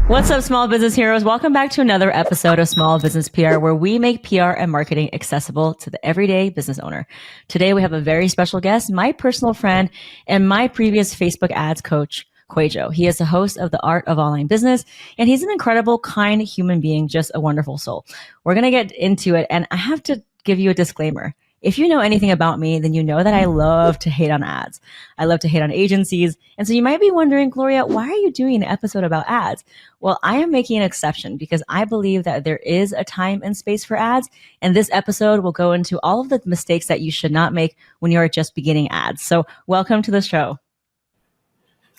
What's up, small business heroes? Welcome back to another episode of Small Business PR, where we make PR and marketing accessible to the everyday business owner. Today, we have a very special guest, my personal friend and my previous Facebook ads coach, Kwadwo. He is the host of The Art of Online Business, and he's an incredible, kind human being, just a wonderful soul. We're going to get into it, and I have to give you a disclaimer. If you know anything about me, then you know that I love to hate on ads. I love to hate on agencies. And so you might be wondering, Gloria, why are you doing an episode about ads? Well, I am making an exception because I believe that there is a time and space for ads. And this episode will go into all of the mistakes that you should not make when you are just beginning ads. So welcome to the show.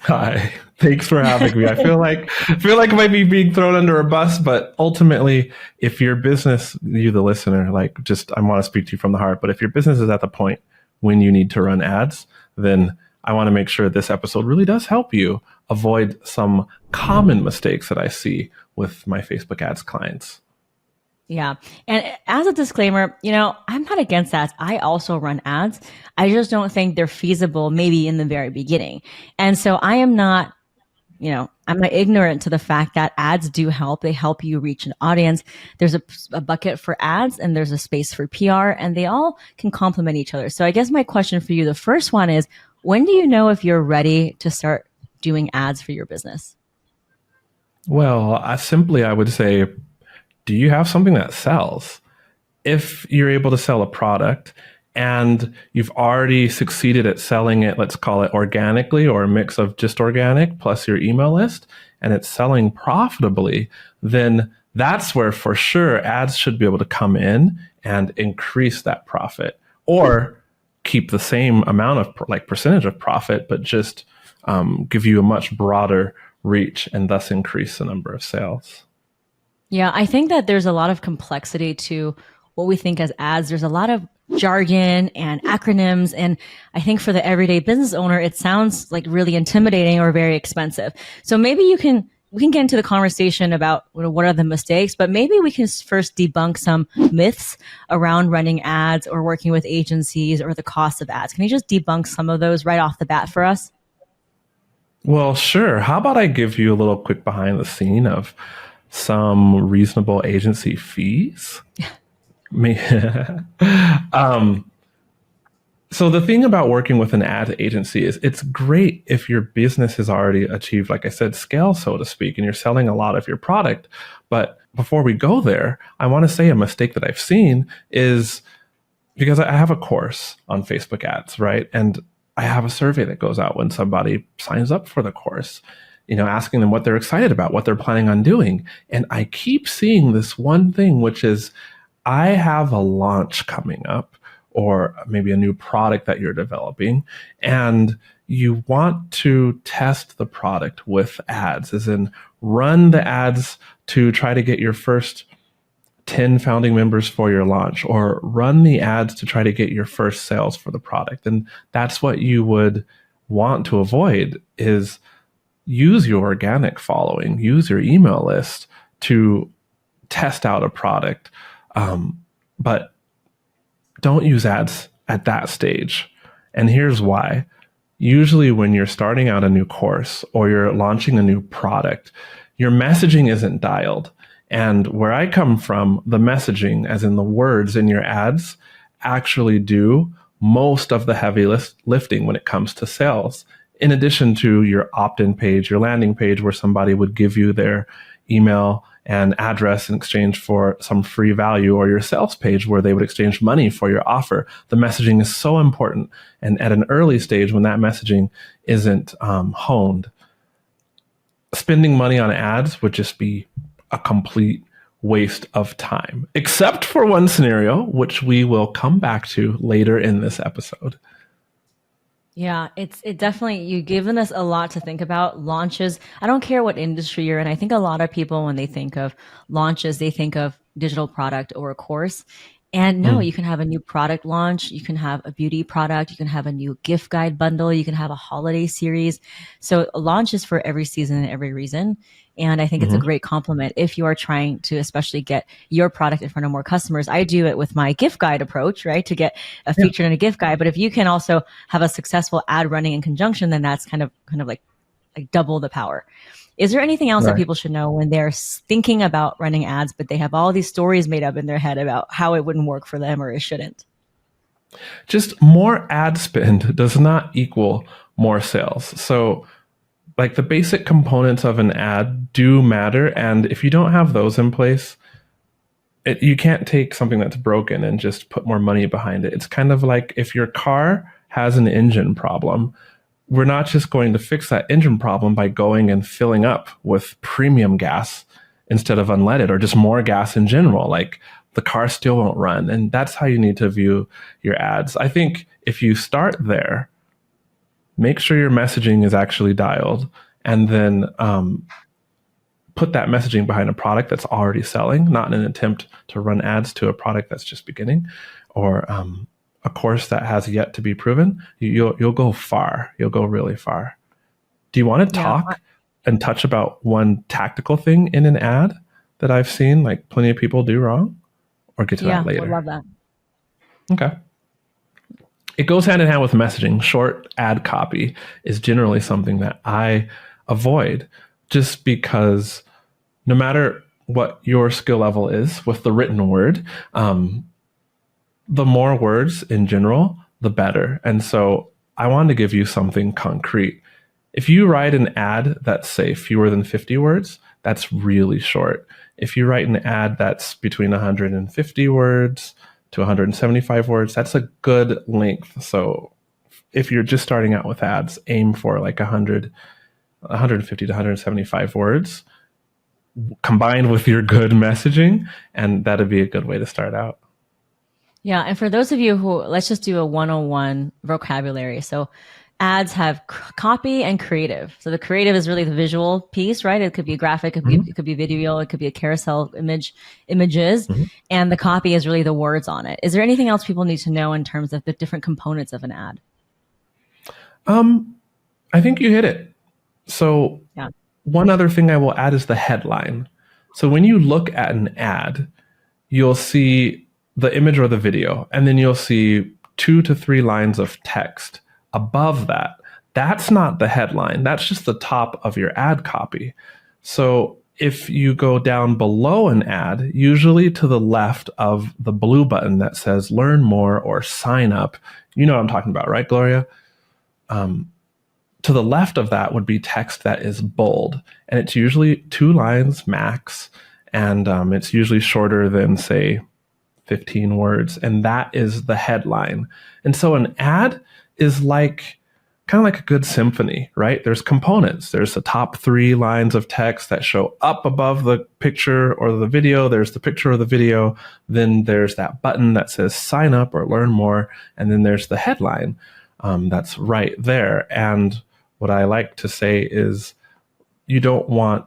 Hi, thanks for having me. I feel like I might be being thrown under a bus, but ultimately, if your business, you the listener, I want to speak to you from the heart. But if your business is at the point when you need to run ads, then I want to make sure this episode really does help you avoid some common mistakes that I see with my Facebook ads clients. Yeah. And as a disclaimer, I'm not against ads. I also run ads. I just don't think they're feasible maybe in the very beginning. And so I am not, I'm not ignorant to the fact that ads do help. They help you reach an audience. There's a bucket for ads and there's a space for PR, and they all can complement each other. So I guess my question for you, the first one is, when do you know if you're ready to start doing ads for your business? Well, I would say, do you have something that sells? If you're able to sell a product and you've already succeeded at selling it, let's call it organically or a mix of just organic plus your email list, and it's selling profitably, then that's where for sure ads should be able to come in and increase that profit, or keep the same amount of percentage of profit, but just give you a much broader reach and thus increase the number of sales. Yeah, I think that there's a lot of complexity to what we think as ads. There's a lot of jargon and acronyms. And I think for the everyday business owner, it sounds like really intimidating or very expensive. So maybe we can get into the conversation about what are the mistakes, but maybe we can first debunk some myths around running ads or working with agencies or the cost of ads. Can you just debunk some of those right off the bat for us? Well, sure. How about I give you a little quick behind the scene of some reasonable agency fees? So the thing about working with an ad agency is it's great if your business has already achieved, like I said, scale, so to speak, and you're selling a lot of your product. But before we go there, I want to say a mistake that I've seen is, because I have a course on Facebook ads, right? And I have a survey that goes out when somebody signs up for the course, asking them what they're excited about, what they're planning on doing. And I keep seeing this one thing, which is, I have a launch coming up, or maybe a new product that you're developing, and you want to test the product with ads, as in run the ads to try to get your first 10 founding members for your launch, or run the ads to try to get your first sales for the product. And that's what you would want to avoid, is use your organic following, use your email list to test out a product. But don't use ads at that stage. And here's why. Usually when you're starting out a new course or you're launching a new product, your messaging isn't dialed. And where I come from, the messaging, as in the words in your ads, actually do most of the heavy lifting when it comes to sales. In addition to your opt-in page, your landing page, where somebody would give you their email and address in exchange for some free value, or your sales page where they would exchange money for your offer. The messaging is so important. And at an early stage, when that messaging isn't honed, spending money on ads would just be a complete waste of time, except for one scenario, which we will come back to later in this episode. Yeah, it definitely, you've given us a lot to think about. Launches, I don't care what industry you're in. I think a lot of people, when they think of launches, they think of digital product or a course. And no, you can have a new product launch. You can have a beauty product. You can have a new gift guide bundle. You can have a holiday series. So a launch is for every season and every reason. And I think it's a great compliment if you are trying to especially get your product in front of more customers. I do it with my gift guide approach, right? To get a feature in a gift guide. But if you can also have a successful ad running in conjunction, then that's kind of like double the power. Is there anything else that Right. people should know when they're thinking about running ads, but they have all these stories made up in their head about how it wouldn't work for them or it shouldn't? Just more ad spend does not equal more sales. So, like, the basic components of an ad do matter. And if you don't have those in place, you can't take something that's broken and just put more money behind it. It's kind of like if your car has an engine problem, we're not just going to fix that engine problem by going and filling up with premium gas instead of unleaded or just more gas in general. Like, the car still won't run. And that's how you need to view your ads. I think if you start there, make sure your messaging is actually dialed, and then put that messaging behind a product that's already selling, not in an attempt to run ads to a product that's just beginning, or a course that has yet to be proven. You'll go far. You'll go really far. Do you want to Yeah. talk and touch about one tactical thing in an ad that I've seen like plenty of people do wrong, or get to Yeah, that later? would love that. Okay. It goes hand in hand with messaging. Short ad copy is generally something that I avoid, just because no matter what your skill level is with the written word, the more words in general, the better. And so I wanted to give you something concrete. If you write an ad that's, say, fewer than 50 words, that's really short. If you write an ad that's between 150 words to 175 words, that's a good length. So if you're just starting out with ads, aim for like 150 to 175 words combined with your good messaging, and that'd be a good way to start out. Yeah. And for those of you who, let's just do a 101 vocabulary. So ads have copy and creative. So the creative is really the visual piece, right? It could be a graphic, it could be video, it could be a carousel images, and the copy is really the words on it. Is there anything else people need to know in terms of the different components of an ad? I think you hit it. So Yeah. one other thing I will add is the headline. So when you look at an ad, you'll see the image or the video, and then you'll see 2 to 3 lines of text above that. That's not the headline. That's just the top of your ad copy. So if you go down below an ad, usually to the left of the blue button that says learn more or sign up, you know what I'm talking about, right, Gloria? To the left of that would be text that is bold, and it's usually 2 lines max, and it's usually shorter than, say, 15 words, and that is the headline. And so an ad is like kind of like a good symphony, right? There's components. There's the top 3 lines of text that show up above the picture or the video. There's the picture or the video. Then there's that button that says sign up or learn more. And then there's the headline that's right there. And what I like to say is you don't want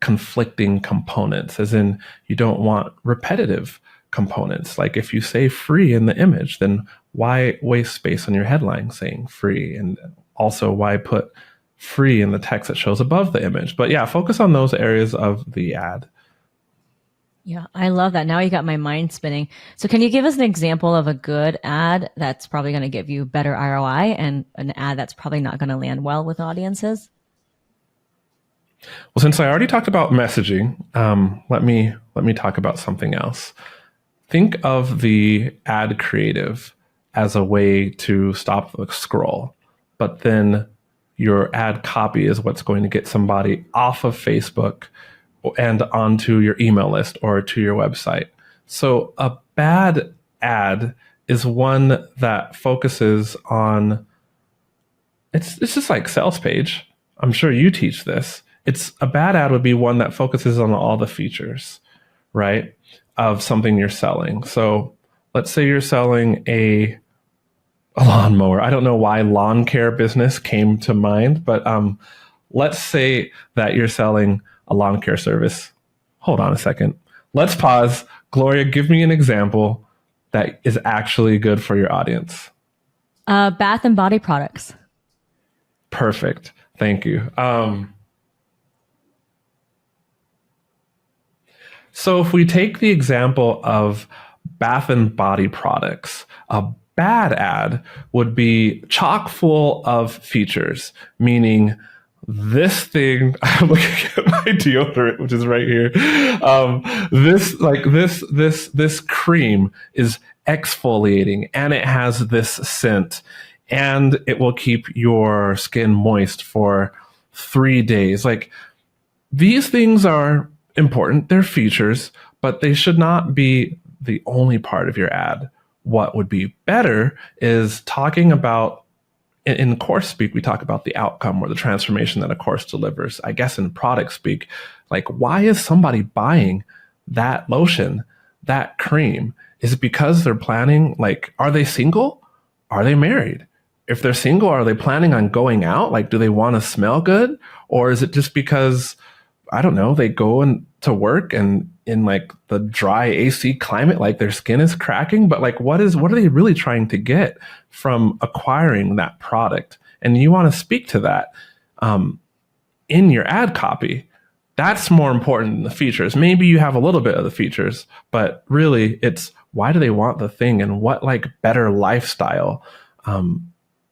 conflicting components, as in you don't want repetitive components. Like if you say free in the image, then why waste space on your headline saying free? And also, why put free in the text that shows above the image? But yeah, focus on those areas of the ad. Yeah, I love that. Now you got my mind spinning. So can you give us an example of a good ad that's probably going to give you better ROI and an ad that's probably not going to land well with audiences? Well, since I already talked about messaging, let me talk about something else. Think of the ad creative as a way to stop the scroll, but then your ad copy is what's going to get somebody off of Facebook and onto your email list or to your website. So a bad ad is one that focuses on, it's just like sales page. I'm sure you teach this. It's a bad ad would be one that focuses on all the features, right, of something you're selling. So let's say you're selling a lawnmower. I don't know why lawn care business came to mind, but let's say that you're selling a lawn care service. Hold on a second. Let's pause. Gloria, give me an example that is actually good for your audience. Bath and body products. Perfect. Thank you. So if we take the example of bath and body products, a bad ad would be chock full of features, meaning this thing, I'm looking at my deodorant, which is right here. This cream is exfoliating, and it has this scent, and it will keep your skin moist for 3 days. Like, these things are important. They're features, but they should not be the only part of your ad. What would be better is talking about, in course speak, we talk about the outcome or the transformation that a course delivers. I guess in product speak, like, why is somebody buying that lotion, that cream? Is it because they're planning, like, are they single? Are they married? If they're single, are they planning on going out? Like, do they want to smell good? Or is it just because, I don't know, they go to work and in like the dry AC climate, like their skin is cracking? But like, what are they really trying to get from acquiring that product? And you want to speak to that in your ad copy. That's more important than the features. Maybe you have a little bit of the features, but really it's, why do they want the thing, and what like better lifestyle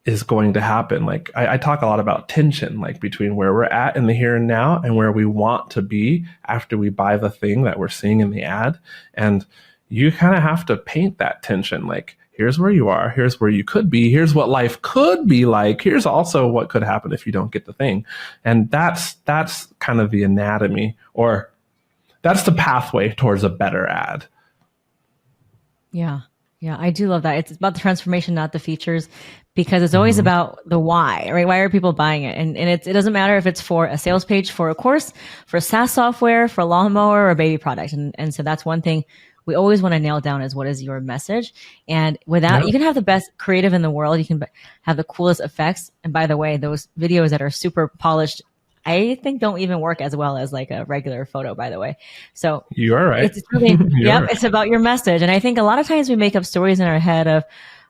is going to happen? Like, I talk a lot about tension, like between where we're at in the here and now and where we want to be after we buy the thing that we're seeing in the ad. And you kind of have to paint that tension. Like, here's where you are, here's where you could be, here's what life could be like, here's also what could happen if you don't get the thing. And that's kind of the anatomy, or that's the pathway towards a better ad. Yeah. Yeah, I do love that. It's about the transformation, not the features, because it's always about the why, right? Why are people buying it? And it doesn't matter if it's for a sales page, for a course, for SaaS software, for a lawnmower, or a baby product. And so that's one thing we always want to nail down, is what is your message? And without, you can have the best creative in the world. You can have the coolest effects. And by the way, those videos that are super polished, I think don't even work as well as like a regular photo, by the way. So you are right. It's really, it's about your message. And I think a lot of times we make up stories in our head of,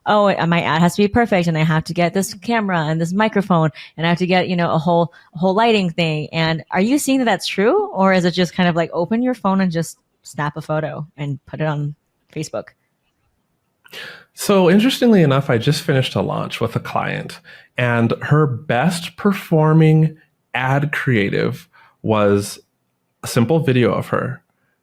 oh, my ad has to be perfect, and I have to get this camera and this microphone, and I have to get, a whole lighting thing. And are you seeing that that's true? Or is it just kind of like open your phone and just snap a photo and put it on Facebook? So interestingly enough, I just finished a launch with a client, and her best performing ad creative was a simple video of her.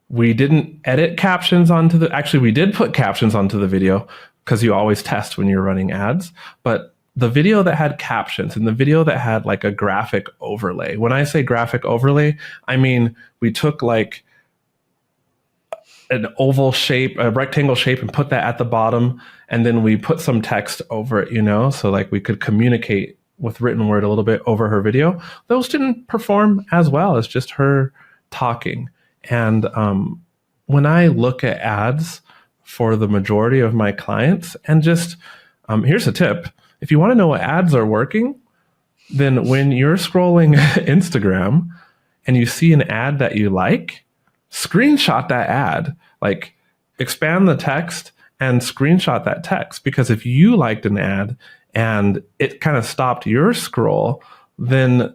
We didn't edit captions actually we did put captions onto the video, because you always test when you're running ads. But the video that had captions and the video that had like a graphic overlay, when I say graphic overlay, I mean, we took like an oval shape, a rectangle shape, and put that at the bottom. And then we put some text over it, so like we could communicate with written word a little bit over her video. Those didn't perform as well as just her talking. And when I look at ads for the majority of my clients, and just here's a tip: if you want to know what ads are working, then when you're scrolling Instagram and you see an ad that you like, screenshot that ad. Like, expand the text and screenshot that text, because if you liked an ad and it kind of stopped your scroll, then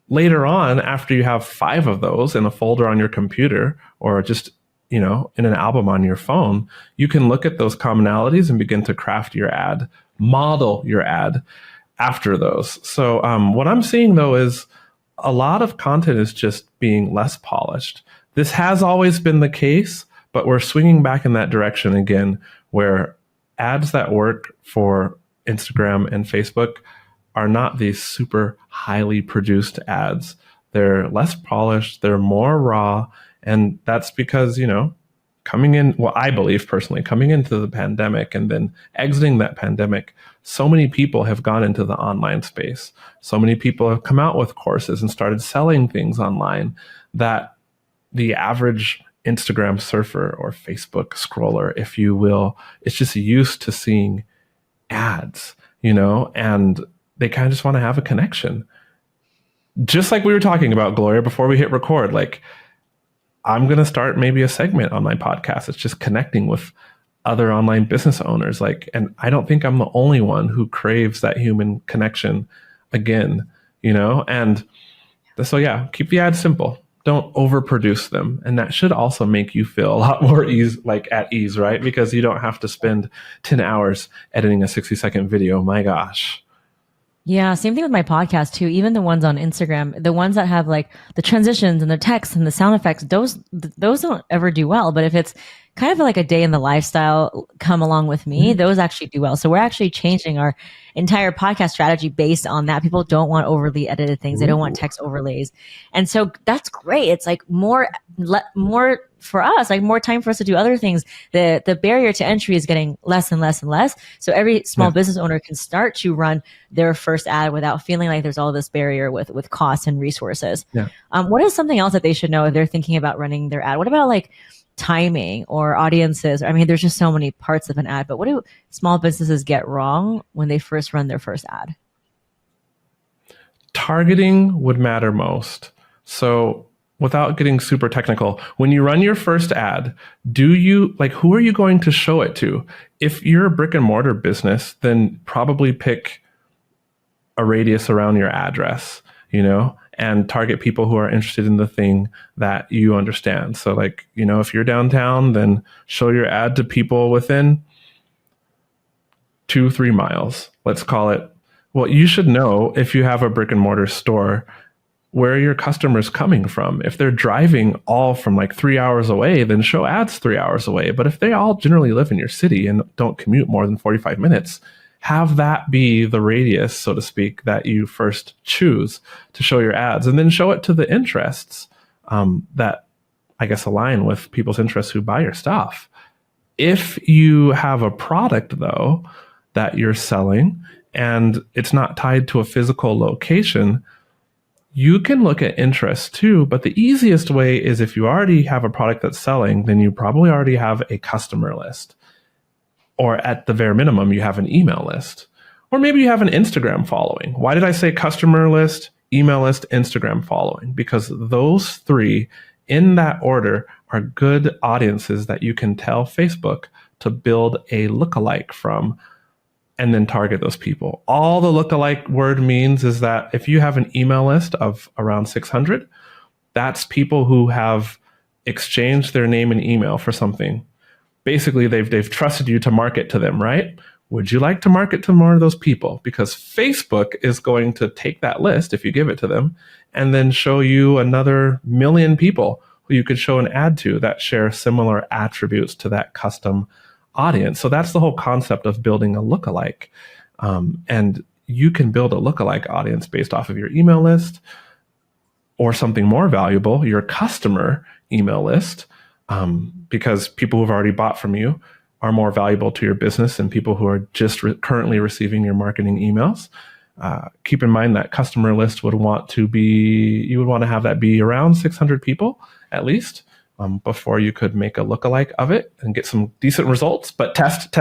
later on, after you have 5 of those in a folder on your computer, or just, in an album on your phone, you can look at those commonalities and begin to craft your ad, model your ad after those. So what I'm seeing, though, is a lot of content is just being less polished. This has always been the case, but we're swinging back in that direction again, where ads that work for Instagram and Facebook are not these super highly produced ads. They're less polished, they're more raw. And that's because, coming in, well, I believe personally, coming into the pandemic and then exiting that pandemic, so many people have gone into the online space. So many people have come out with courses and started selling things online, that the average Instagram surfer or Facebook scroller, if you will, is just used to seeing ads, and they kind of just want to have a connection. Just like we were talking about, Gloria, before we hit record, like, I'm going to start maybe a segment on my podcast. It's just connecting with other online business owners. Like, and I don't think I'm the only one who craves that human connection again, and so, yeah, keep the ads simple. Don't overproduce them. And that should also make you feel a lot more at ease, right? Because you don't have to spend 10 hours editing a 60-second video. My gosh. Yeah, same thing with my podcast too. Even the ones on Instagram, the ones that have like the transitions and the text and the sound effects, those don't ever do well. But if it's kind of like a day in the lifestyle, come along with me, Mhm. those actually do well. So we're actually changing our entire podcast strategy based on that. People don't want overly edited things. They don't want Ooh. text overlays. And so that's great. It's like more for us, like more time for us to do other things. The barrier to entry is getting less and less and less. So every small Yeah. business owner can start to run their first ad without feeling like there's all this barrier with costs and resources. Yeah. What is something else that they should know if they're thinking about running their ad? What about like timing or audiences? I mean, there's just so many parts of an ad, but what do small businesses get wrong when they first run their first ad? Targeting would matter most. So without getting super technical, when you run your first ad, do you like who are you going to show it to? If you're a brick and mortar business, then probably pick a radius around your address, and target people who are interested in the thing that you understand. So like, if you're downtown, then show your ad to people within 2-3 miles. Let's call it. Well, you should know if you have a brick and mortar store where are your customers coming from. If they're driving all from like 3 hours away, then show ads 3 hours away. But if they all generally live in your city and don't commute more than 45 minutes, have that be the radius, so to speak, that you first choose to show your ads, and then show it to the interests that I guess align with people's interests who buy your stuff. If you have a product, though, that you're selling and it's not tied to a physical location, you can look at interest too, but the easiest way is if you already have a product that's selling, then you probably already have a customer list. Or at the bare minimum, you have an email list. Or maybe you have an Instagram following. Why did I say customer list, email list, Instagram following? Because those three in that order are good audiences that you can tell Facebook to build a lookalike from and then target those people. All the lookalike word means is that if you have an email list of around 600, that's people who have exchanged their name and email for something. Basically, they've trusted you to market to them, right? Would you like to market to more of those people? Because Facebook is going to take that list if you give it to them and then show you another million people who you could show an ad to that share similar attributes to that custom audience. So that's the whole concept of building a lookalike. And you can build a lookalike audience based off of your email list or something more valuable, your customer email list, because people who've already bought from you are more valuable to your business than people who are just currently receiving your marketing emails. Keep in mind that customer list you would want to have that be around 600 people at least. Before you could make a lookalike of it and get some decent results. But test.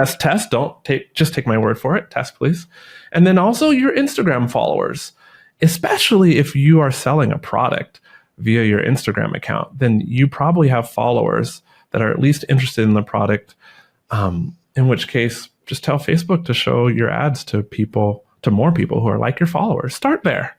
Don't just take my word for it. Test, please. And then also your Instagram followers, especially if you are selling a product via your Instagram account, then you probably have followers that are at least interested in the product. In which case, just tell Facebook to show your ads to more people who are like your followers. Start there.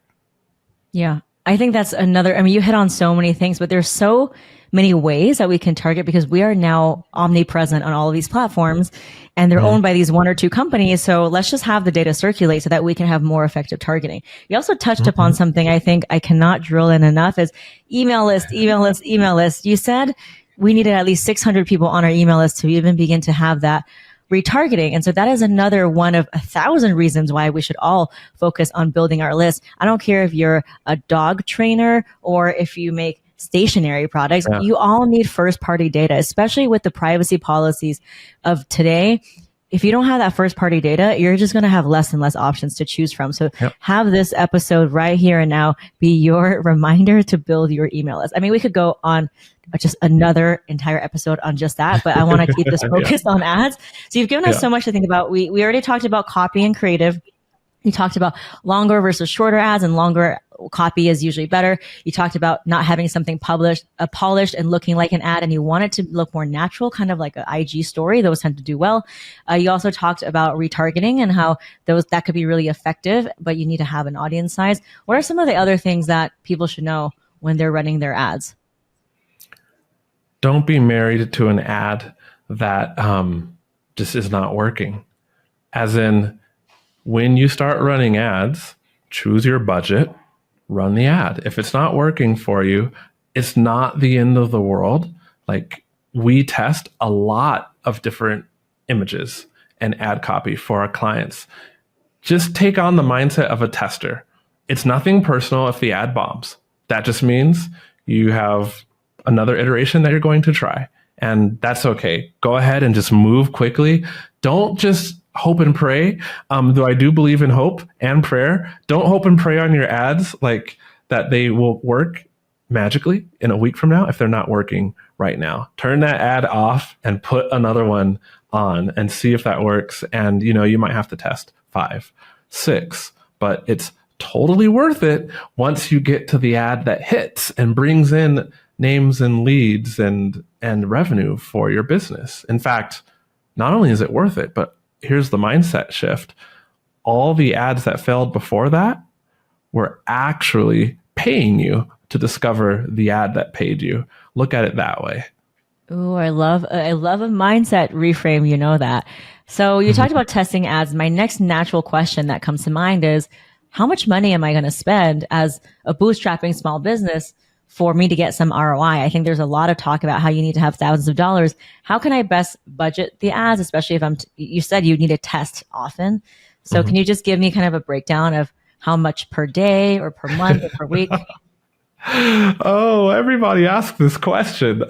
Yeah. I think that's another, I mean, you hit on so many things, but there's so many ways that we can target because we are now omnipresent on all of these platforms and they're owned by these one or two companies. So let's just have the data circulate so that we can have more effective targeting. You also touched upon something I think I cannot drill in enough is email list. You said we needed at least 600 people on our email list to even begin to have that retargeting. And so that is another one of 1,000 reasons why we should all focus on building our list. I don't care if you're a dog trainer or if you make stationary products, you all need first party data, especially with the privacy policies of today. If you don't have that first party data, you're just going to have less and less options to choose from. So have this episode right here and now be your reminder to build your email list. I mean, we could go on just another entire episode on just that, but I want to keep this focused on ads. So you've given us so much to think about. We already talked about copy and creative. You talked about longer versus shorter ads, and longer copy is usually better. You talked about not having something polished and looking like an ad, and you want it to look more natural, kind of like an IG story. Those tend to do well. You also talked about retargeting and how that could be really effective, but you need to have an audience size. What are some of the other things that people should know when they're running their ads? Don't be married to an ad that just is not working. As in, When you start running ads, choose your budget, run the ad. If it's not working for you, it's not the end of the world. Like, we test a lot of different images and ad copy for our clients. Just take on the mindset of a tester. It's nothing personal if the ad bombs. That just means you have another iteration that you're going to try. And that's okay. Go ahead and just move quickly. Don't just hope and pray. Though I do believe in hope and prayer. Don't hope and pray on your ads like that they will work magically in a week from now if they're not working right now. Turn that ad off and put another one on and see if that works. And you might have to test 5, 6, but it's totally worth it once you get to the ad that hits and brings in names and leads and revenue for your business. In fact, not only is it worth it, but here's the mindset shift. All the ads that failed before that were actually paying you to discover the ad that paid you. Look at it that way. Ooh, I love a mindset reframe. You know that. So you talked about testing ads. My next natural question that comes to mind is, how much money am I going to spend as a bootstrapping small business for me to get some ROI? I think there's a lot of talk about how you need to have thousands of dollars. How can I best budget the ads, especially if you said you need to test often. So can you just give me kind of a breakdown of how much per day or per month or per week? Oh, everybody asks this question.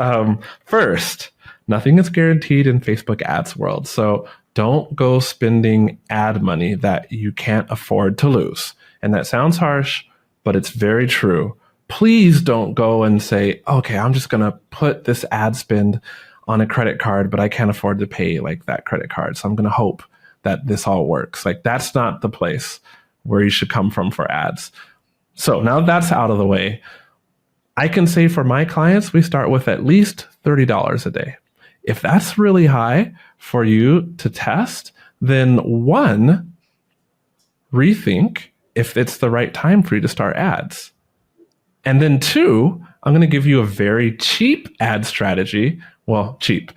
First, nothing is guaranteed in Facebook ads world. So don't go spending ad money that you can't afford to lose. And that sounds harsh, but it's very true. Please don't go and say, okay, I'm just going to put this ad spend on a credit card, but I can't afford to pay like that credit card. So I'm going to hope that this all works. Like, that's not the place where you should come from for ads. So now that's out of the way, I can say for my clients, we start with at least $30 a day. If that's really high for you to test, then one, rethink if it's the right time for you to start ads. And then two, I'm going to give you a very cheap ad strategy. Well, cheap,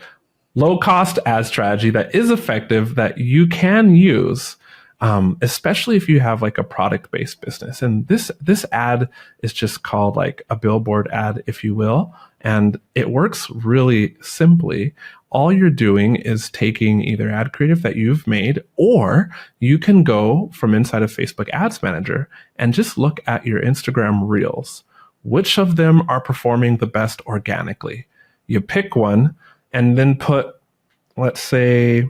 low cost ad strategy that is effective that you can use, especially if you have like a product based business. And this ad is just called like a billboard ad, if you will. And it works really simply. All you're doing is taking either ad creative that you've made, or you can go from inside of Facebook Ads Manager and just look at your Instagram Reels. Which of them are performing the best organically? You pick one and then put, let's say,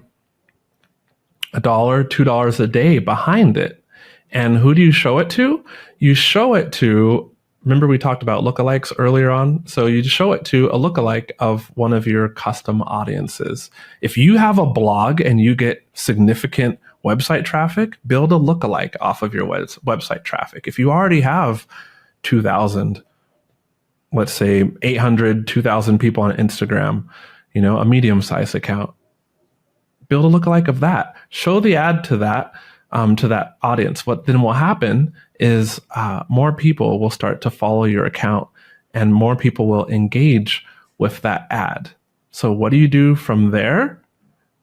$1, $2 a day behind it. And who do you show it to? You show it to, remember we talked about lookalikes earlier on? So you show it to a lookalike of one of your custom audiences. If you have a blog and you get significant website traffic, build a lookalike off of your website traffic. If you already have 2,000, let's say 800, 2,000 people on Instagram, a medium-sized account, build a lookalike of that. Show the ad to that audience. What then will happen is more people will start to follow your account and more people will engage with that ad. So what do you do from there?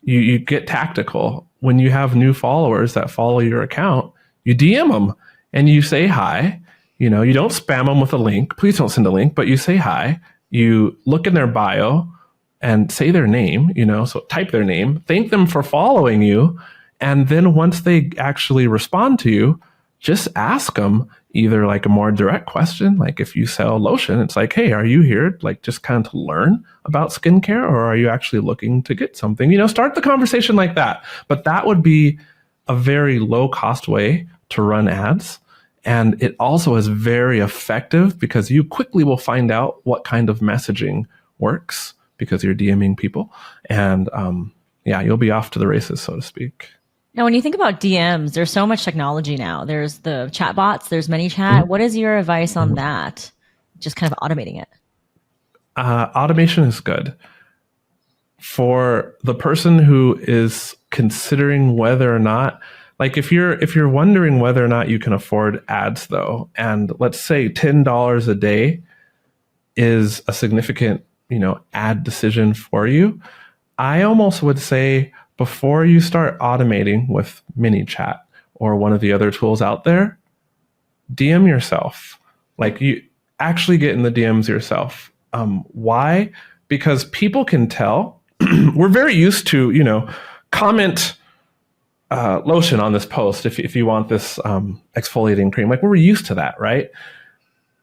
You get tactical. When you have new followers that follow your account, you DM them and you say hi. You don't spam them with a link. Please don't send a link, but you say hi. You look in their bio and say their name, so type their name, thank them for following you. And then once they actually respond to you, just ask them either like a more direct question, like if you sell lotion, it's like, hey, are you here like just kind of to learn about skincare, or are you actually looking to get something? Start the conversation like that. But that would be a very low cost way to run ads. And it also is very effective because you quickly will find out what kind of messaging works because you're DMing people. And you'll be off to the races, so to speak. Now, when you think about DMs, there's so much technology now. There's the chat bots, there's ManyChat. Mm-hmm. What is your advice on that? Just kind of automating it. Automation is good. For the person who is considering whether or not, like if you're wondering whether or not you can afford ads though, and let's say $10 a day is a significant, ad decision for you, I almost would say before you start automating with ManyChat or one of the other tools out there, DM yourself. Like, you actually get in the DMs yourself. Why? Because people can tell. We're very used to, comment lotion on this post if you want this exfoliating cream. Like, we're used to that, right?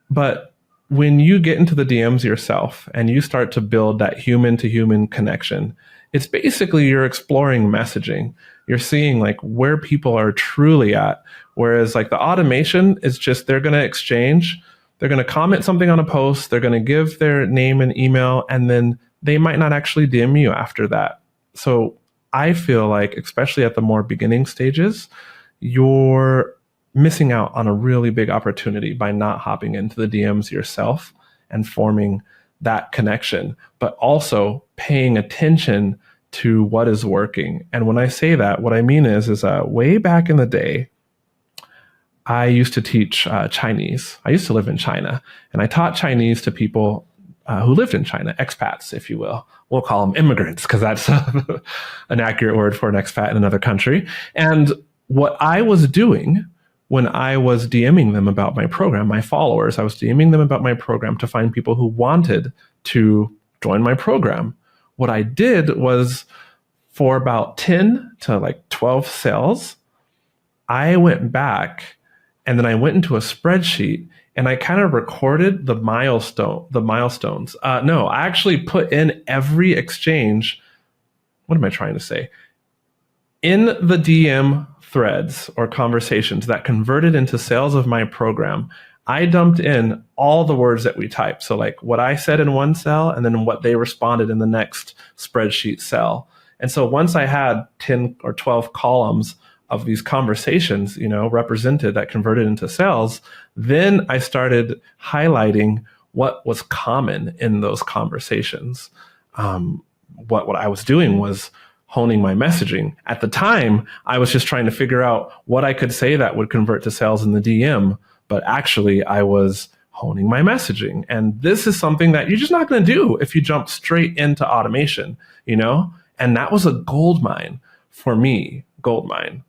But when you get into the DMs yourself and you start to build that human to human connection, it's basically you're exploring messaging. You're seeing like where people are truly at. Whereas like the automation is just, they're going to exchange, they're going to comment something on a post, they're going to give their name and email, and then they might not actually DM you after that. So I feel like, especially at the more beginning stages, you're missing out on a really big opportunity by not hopping into the DMs yourself and forming that connection, but also paying attention to what is working. And when I say that, what I mean is way back in the day, I used to teach Chinese. I used to live in China, and I taught Chinese to people who lived in China, expats, if you will. We'll call them immigrants because that's an accurate word for an expat in another country. And what I was doing when I was DMing them about my program, my followers, I was DMing them about my program to find people who wanted to join my program. What I did was, for about 10 to like 12 sales, I went back and then I went into a spreadsheet and I kind of recorded the milestones. No, I actually put in every exchange. What am I trying to say? In the DM threads or conversations that converted into sales of my program, I dumped in all the words that we typed. So like what I said in one cell and then what they responded in the next spreadsheet cell. And so once I had 10 or 12 columns of these conversations, represented that converted into sales, then I started highlighting what was common in those conversations. What I was doing was honing my messaging. At the time, I was just trying to figure out what I could say that would convert to sales in the DM, but actually I was honing my messaging. And this is something that you're just not going to do if you jump straight into automation, And that was a gold mine for me, gold mine.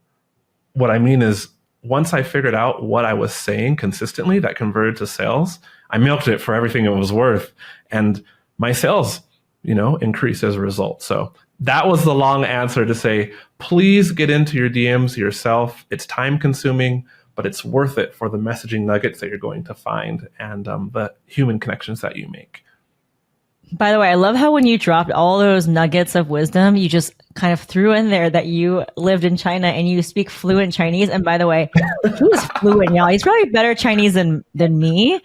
What I mean is, once I figured out what I was saying consistently that converted to sales, I milked it for everything it was worth. And my sales, increased as a result. So that was the long answer to say, please get into your DMs yourself. It's time consuming, but it's worth it for the messaging nuggets that you're going to find and the human connections that you make. By the way, I love how when you dropped all those nuggets of wisdom, you just kind of threw in there that you lived in China and you speak fluent Chinese. And by the way, he's fluent, y'all. He's probably better Chinese than me.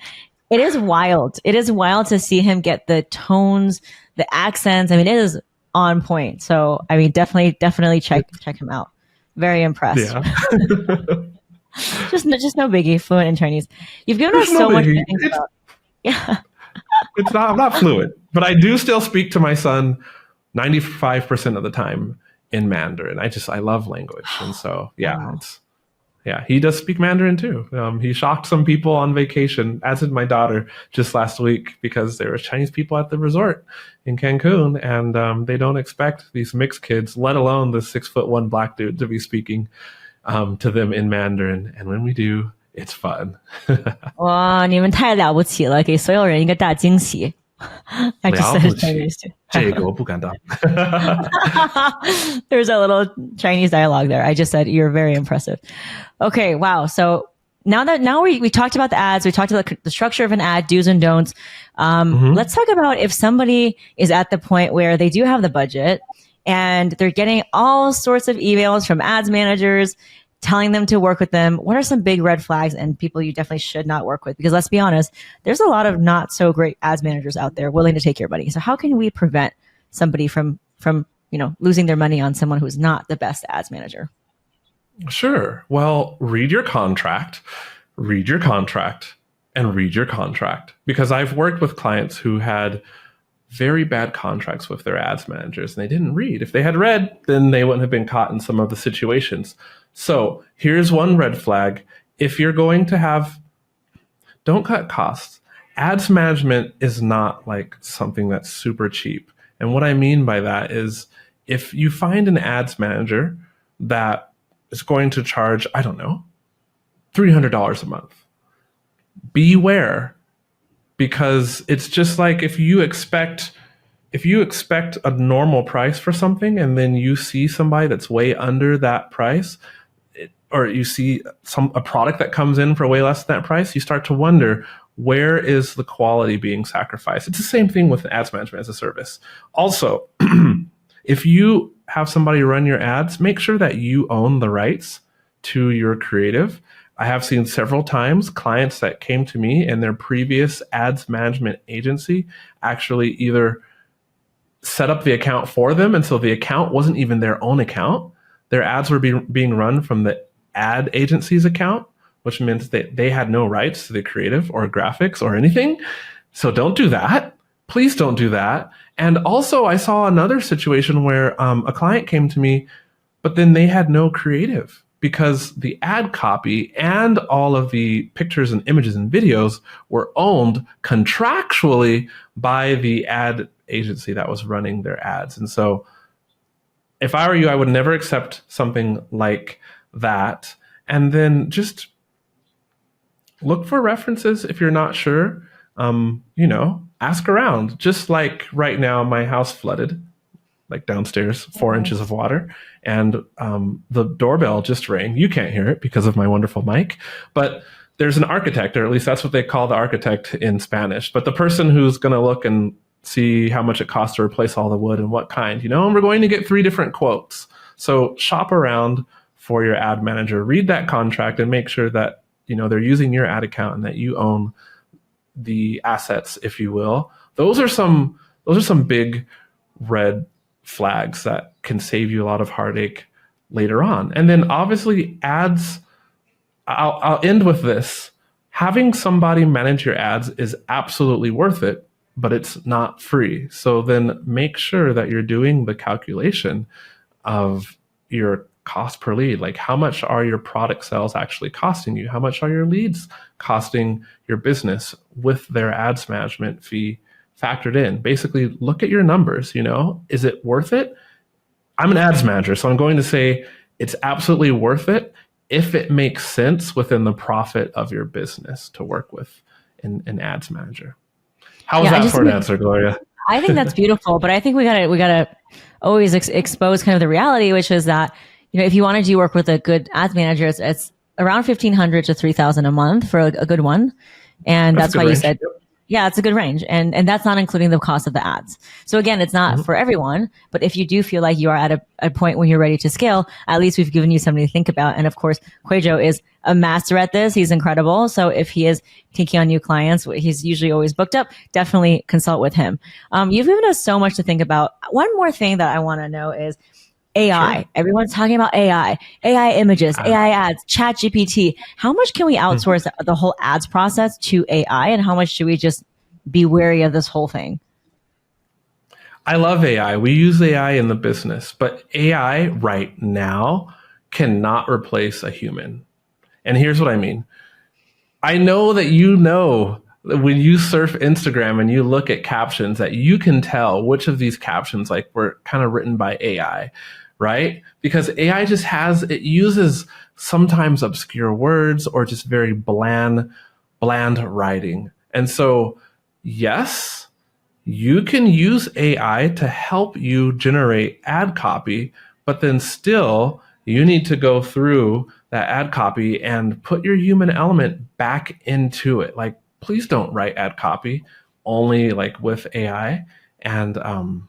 It is wild. It is wild to see him get the tones, the accents. I mean, it is on point. So, I mean, definitely check him out. Very impressed. Yeah. just no biggie. Fluent in Chinese. You've given us so much to think about. Yeah. I'm not fluent, but I do still speak to my son 95% of the time in Mandarin. I love language. And so, yeah, he does speak Mandarin too. He shocked some people on vacation, as did my daughter just last week, because there were Chinese people at the resort in Cancun, and they don't expect these mixed kids, let alone the 6'1" black dude, to be speaking to them in Mandarin. And when we do, it's fun. 哇，你们太了不起了，给所有人一个大惊喜。I just said it Chinese too. 这个我不敢当。 There's a little Chinese dialogue there. I just said you're very impressive. Okay, wow. So now we talked about the ads, we talked about the structure of an ad, do's and don'ts. Let's talk about if somebody is at the point where they do have the budget and they're getting all sorts of emails from ads managers telling them to work with them. What are some big red flags and people you definitely should not work with? Because let's be honest, there's a lot of not so great ads managers out there willing to take your money. So how can we prevent somebody from losing their money on someone who's not the best ads manager? Sure. Well, read your contract, and read your contract. Because I've worked with clients who had very bad contracts with their ads managers and they didn't read. If they had read, then they wouldn't have been caught in some of the situations. So here's one red flag. If you're going to don't cut costs. Ads management is not like something that's super cheap. And what I mean by that is if you find an ads manager that is going to charge, I don't know, $300 a month. Beware, because it's just like if you expect a normal price for something and then you see somebody that's way under that price, or you see a product that comes in for way less than that price, you start to wonder, where is the quality being sacrificed? It's the same thing with ads management as a service. Also, if you have somebody run your ads, make sure that you own the rights to your creative. I have seen several times clients that came to me and their previous ads management agency actually either set up the account for them, and so the account wasn't even their own account. Their ads were being run from the ad agency's account, which meant that they had no rights to the creative or graphics or anything. So don't do that. Please don't do that. And also, I saw another situation where a client came to me, but then they had no creative because the ad copy and all of the pictures and images and videos were owned contractually by the ad agency that was running their ads. And so if I were you, I would never accept something like that. And then just look for references if you're not sure. Ask around. Just like right now, my house flooded, like downstairs, 4 inches of water, and the doorbell just rang. You can't hear it because of my wonderful mic, but there's an architect, or at least that's what they call the architect in Spanish. But the person who's going to look and see how much it costs to replace all the wood and what kind, and we're going to get 3 different quotes. So shop around for your ad manager, read that contract, and make sure that they're using your ad account and that you own the assets, if you will. Those are some big red flags that can save you a lot of heartache later on. And then obviously ads, I'll end with this. Having somebody manage your ads is absolutely worth it, but it's not free. So then make sure that you're doing the calculation of your cost per lead. Like, how much are your product sales actually costing you? How much are your leads costing your business with their ads management fee factored in? Basically, look at your numbers. Is it worth it? I'm an ads manager, so I'm going to say it's absolutely worth it if it makes sense within the profit of your business to work with an ads manager. How was that for an answer, Gloria? I think that's beautiful, but I think we gotta always expose kind of the reality, which is that if you want to do work with a good ads manager, it's around $1,500 to $3,000 a month for a good one, and that's why you said. Yeah, it's a good range. And that's not including the cost of the ads. So again, it's not for everyone, but if you do feel like you are at a point when you're ready to scale, at least we've given you something to think about. And of course, Kwadwo is a master at this. He's incredible. So if he is taking on new clients, he's usually always booked up. Definitely consult with him. You've given us so much to think about. One more thing that I want to know is AI. Sure. Everyone's talking about AI images, AI ads, chat GPT. How much can we outsource the whole ads process to AI, and how much should we just be wary of this whole thing? I love AI. We use AI in the business, but AI right now cannot replace a human. And here's what I mean. I know that when you surf Instagram and you look at captions, that you can tell which of these captions were kind of written by AI. Right? Because AI it uses sometimes obscure words or just very bland writing. And so, yes, you can use AI to help you generate ad copy, but then still you need to go through that ad copy and put your human element back into it. Like, please don't write ad copy only with AI. And,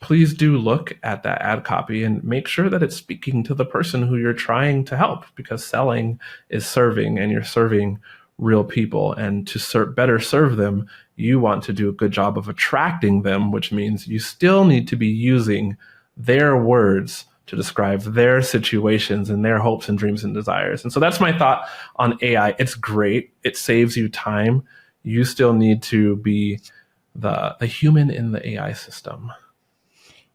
please do look at that ad copy and make sure that it's speaking to the person who you're trying to help, because selling is serving, and you're serving real people. And to better serve them, you want to do a good job of attracting them, which means you still need to be using their words to describe their situations and their hopes and dreams and desires. And so that's my thought on AI. It's great. It saves you time. You still need to be the human in the AI system.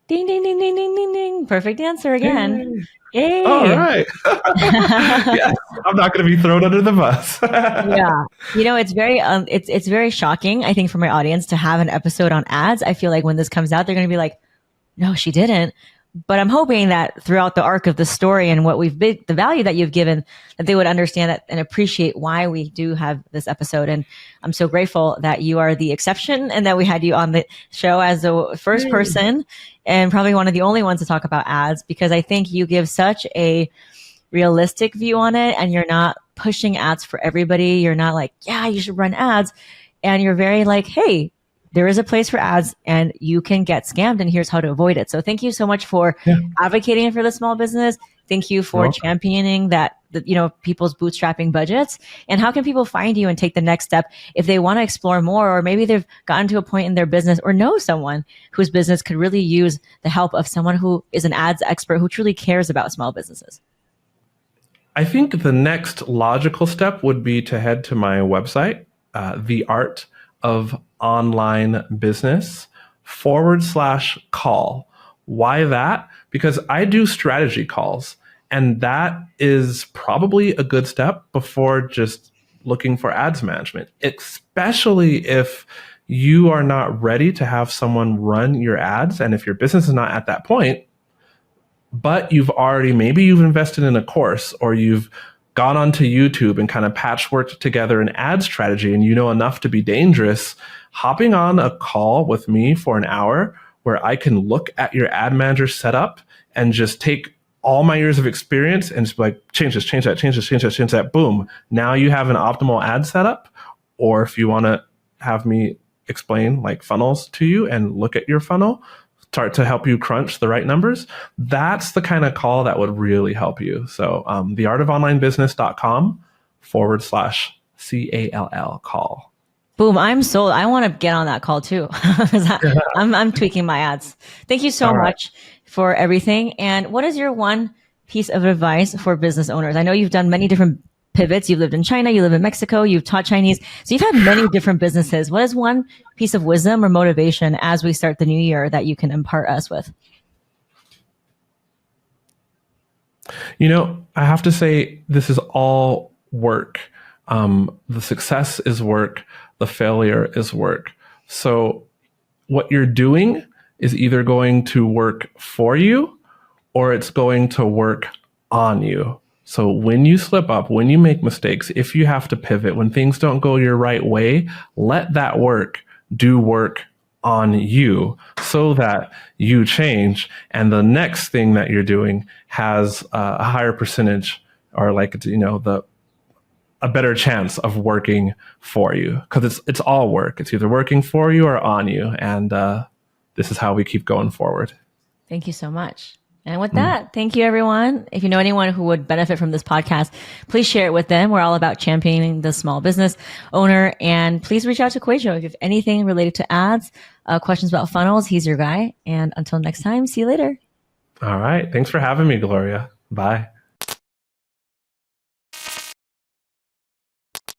Ding, ding, ding, ding, ding, ding, ding. Perfect answer again. Yay. All right. Yes, I'm not going to be thrown under the bus. Yeah. It's very, it's very shocking, I think, for my audience to have an episode on ads. I feel like when this comes out, they're going to be like, no, she didn't. But I'm hoping that throughout the arc of the story and what we've been, the value that you've given, that they would understand that and appreciate why we do have this episode. And I'm so grateful that you are the exception and that we had you on the show as the first person and probably one of the only ones to talk about ads, because I think you give such a realistic view on it, and you're not pushing ads for everybody. You're not like, yeah, you should run ads. And you're very like, hey, there is a place for ads and you can get scammed, and here's how to avoid it. So thank you so much for advocating for the small business. Thank you for championing that, people's bootstrapping budgets. And how can people find you and take the next step if they want to explore more, or maybe they've gotten to a point in their business or know someone whose business could really use the help of someone who is an ads expert who truly cares about small businesses? I think the next logical step would be to head to my website, The Art of Online Business /call. Why that? Because I do strategy calls, and that is probably a good step before just looking for ads management, especially if you are not ready to have someone run your ads. And if your business is not at that point, but maybe you've invested in a course, or you've gone onto YouTube and kind of patchworked together an ad strategy, and you know enough to be dangerous, hopping on a call with me for an hour where I can look at your ad manager setup and just take all my years of experience and just be like, change this, change that, change this, change that, change that. Boom. Now you have an optimal ad setup. Or if you want to have me explain like funnels to you and look at your funnel, start to help you crunch the right numbers, that's the kind of call that would really help you. So theartofonlinebusiness.com /CALL call. Boom, I'm sold. I want to get on that call too. I'm tweaking my ads. Thank you so much for everything. And what is your one piece of advice for business owners? I know you've done many different pivots. You've lived in China, you live in Mexico, you've taught Chinese. So you've had many different businesses. What is one piece of wisdom or motivation as we start the new year that you can impart us with? I have to say, this is all work. The success is work. The failure is work. So what you're doing is either going to work for you or it's going to work on you. So when you slip up, when you make mistakes, if you have to pivot, when things don't go your right way, let that work do work on you so that you change. And the next thing that you're doing has a higher percentage, or a better chance of working for you, because it's all work. It's either working for you or on you. And this is how we keep going forward. Thank you so much. And with that, thank you, everyone. If you know anyone who would benefit from this podcast, please share it with them. We're all about championing the small business owner. And please reach out to Kwadwo if you have anything related to ads, questions about funnels. He's your guy. And until next time, see you later. All right. Thanks for having me, Gloria. Bye.